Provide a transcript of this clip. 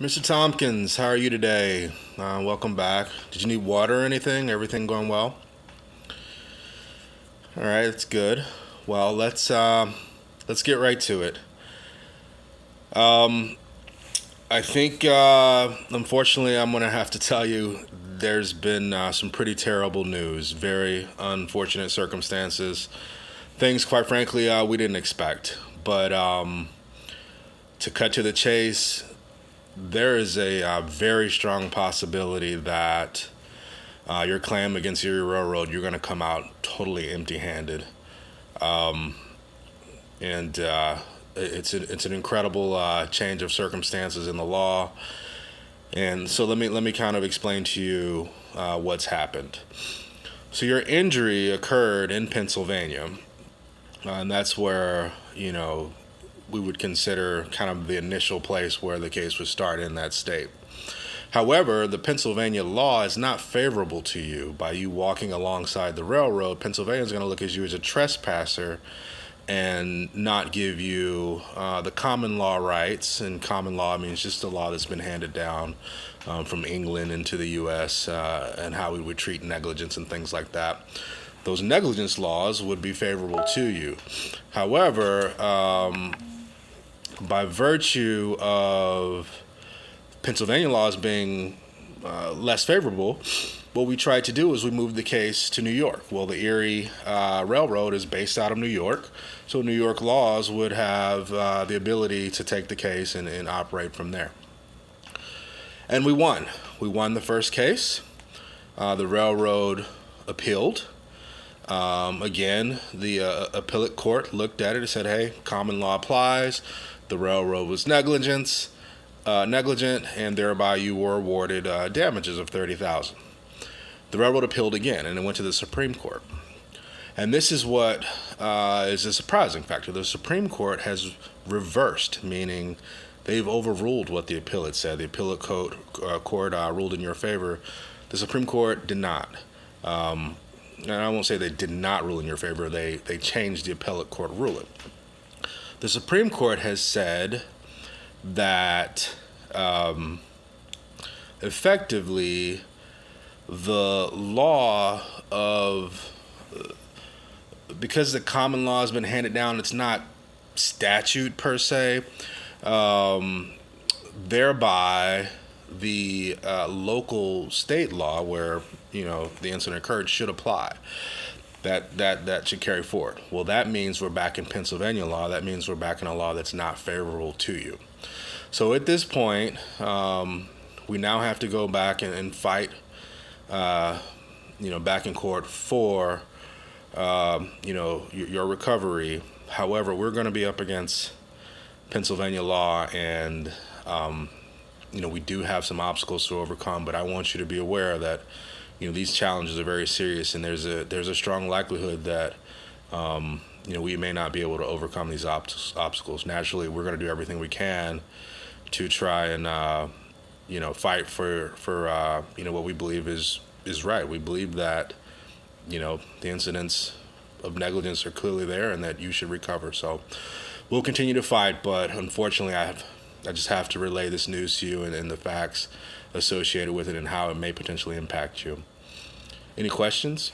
Mr. Tompkins, how are you today? Welcome back. Did you need water or anything? Everything going well? All right, that's good. Well, let's get right to it. Um, I think unfortunately I'm gonna have to tell you there's been some pretty terrible news, very unfortunate circumstances, things quite frankly we didn't expect. But to cut to the chase, there is a very strong possibility that your claim against Erie Railroad, you're going to come out totally empty-handed, and it's an incredible change of circumstances in the law. And so let me kind of explain to you what's happened. So your injury occurred in Pennsylvania, and that's where we would consider kind of the initial place where the case would start in that state. However, the Pennsylvania law is not favorable to you. By you walking alongside the railroad, Pennsylvania is going to look at you as a trespasser and not give you the common law rights. And common law means just a law that's been handed down from England into the U.S. And how we would treat negligence and things like that. Those negligence laws would be favorable to you. However, by virtue of Pennsylvania laws being less favorable, what we tried to do is we moved the case to New York. Well, the Erie Railroad is based out of New York, so New York laws would have the ability to take the case and operate from there. And we won. We won the first case. The railroad appealed. Again, the appellate court looked at it and said, hey, common law applies. The railroad was negligent, and thereby you were awarded damages of $30,000. The railroad appealed again, and it went to the Supreme Court. And this is what is a surprising factor. The Supreme Court has reversed, meaning they've overruled what the appellate said. The appellate court ruled in your favor. The Supreme Court did not. And I won't say they did not rule in your favor. They changed the appellate court ruling. The Supreme Court has said that effectively the law of because the common law has been handed down, it's not statute per se. Thereby, the local state law where the incident occurred should apply. That should carry forward. Well, that means we're back in Pennsylvania law. That means we're back in a law that's not favorable to you. So at this point, we now have to go back and fight, back in court for, your recovery. However, we're going to be up against Pennsylvania law, and we do have some obstacles to overcome. But I want you to be aware that these challenges are very serious, and there's a strong likelihood that we may not be able to overcome these obstacles. Naturally, we're going to do everything we can to try and fight for what we believe is right. We believe that the incidents of negligence are clearly there, and that you should recover. So we'll continue to fight, but unfortunately, I just have to relay this news to you and the facts associated with it and how it may potentially impact you. Any questions?